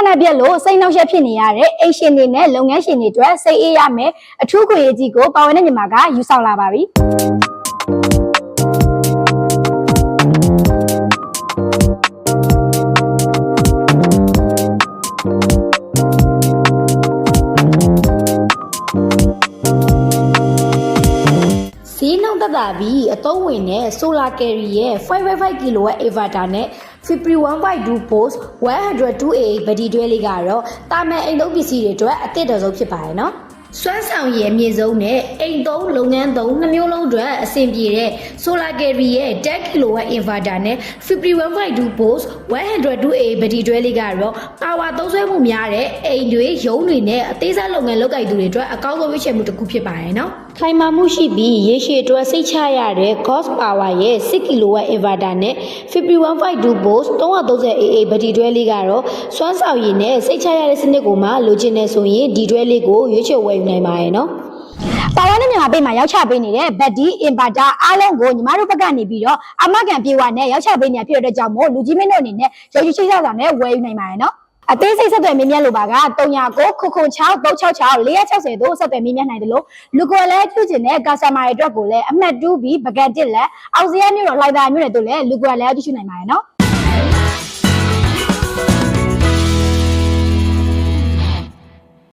နက်ပြက်လို့စိတ်နှောက်ယှက်ဖြစ်နေရတဲ့အိမ်ရှင်တွေနဲ့လုပ်ငန်းရှင်တွေအတွက်စိတ်အေးရမယ်အထူးခွင့်အရေးကိုပါဝင်တဲ့ညီမကယူဆောင်လာပါပြီဈေးနှုန်းသက်သာပြီးအသုံးဝင်တဲ့ Solar Carry ရဲ့ 555 kW inverter နဲ့ February 1.2 post 102AA ဘက်တီတွဲလေးကတော့တာမန်အိမ်သုံးပစ္စည်းတွေအတွက်အသင့်တော်ဆုံးဖြစ်ပါတယ်နော်စွမ်းဆောင်ရည်အမြင့်ဆုံးနဲ့အိမ်သုံးလုပ်ငန်းသုံးနှမျိုးလုံးအတွက်အဆင်ပြေတဲ့ Solar Carry ရဲ့ 10 kW inverter နဲ့ February 1.2 post 102AA ဘက်တီတွဲလေးကတော့ power သုံးစွဲမှုများတဲ့အိမ်တွေရုံးတွေနဲ့အသေးစားလုပ်ငန်းလုပ်ကိုင်သူတွေအတွက်အကောင်းဆုံးရွေးချယ်မှုတစ်ခုဖြစ်ပါတယ်နော်ခိုင်မာမှုရှိပြီးရေရှည်အတွက်စိတ်ချရတဲ့ Gauss Power ရဲ့ 6 kW inverter နဲ့ February 1.2 post 330AA ဘက်တီတွဲလေးကတော့စွမ်းဆောင်ရည်နဲ့စိတ်ချရတဲ့စနစ်ကိုမှလိုချင်နေဆိုရင်ဒီတွဲလေးကိုရွေးချယ်ဝယ်ယူနိုင်ပါတယ်နော်ပါဝါနဲ့မြန်မာပေးမှာရောက်ချပေးနေတဲ့ဘက်တီအင်ဗာတာအားလုံးကိုညီမတို့ဘက်ကနေပြီးတော့အမကန်ပြေဝနဲ့ရောက်ချပေးနေဖြစ်တဲ့အတွက်ကြောင့်မို့လူကြီးမင်းတို့အနေနဲ့ရုပ်ရှိချိတ်ဆောက်တာနဲ့ဝယ်ယူနိုင်ပါတယ်နော်အသေးစိတ်ဆက်သွယ်မြင်းမြတ်လိုပါက309 996 366 460တို့ဆက်သွယ်မြင်းမြတ်နိုင်တယ်လို့လူကိုလည်းပြုကျင်တဲ့ကာစတမာတွေအတွက်ကိုလည်းအမှတ်2ပြီးပကံတစ်လက်အောက်စီးရမြို့တော်လိုက်တာမြို့နယ်တို့လည်းလူကိုလည်းပြုနိုင်ပါတယ်နော်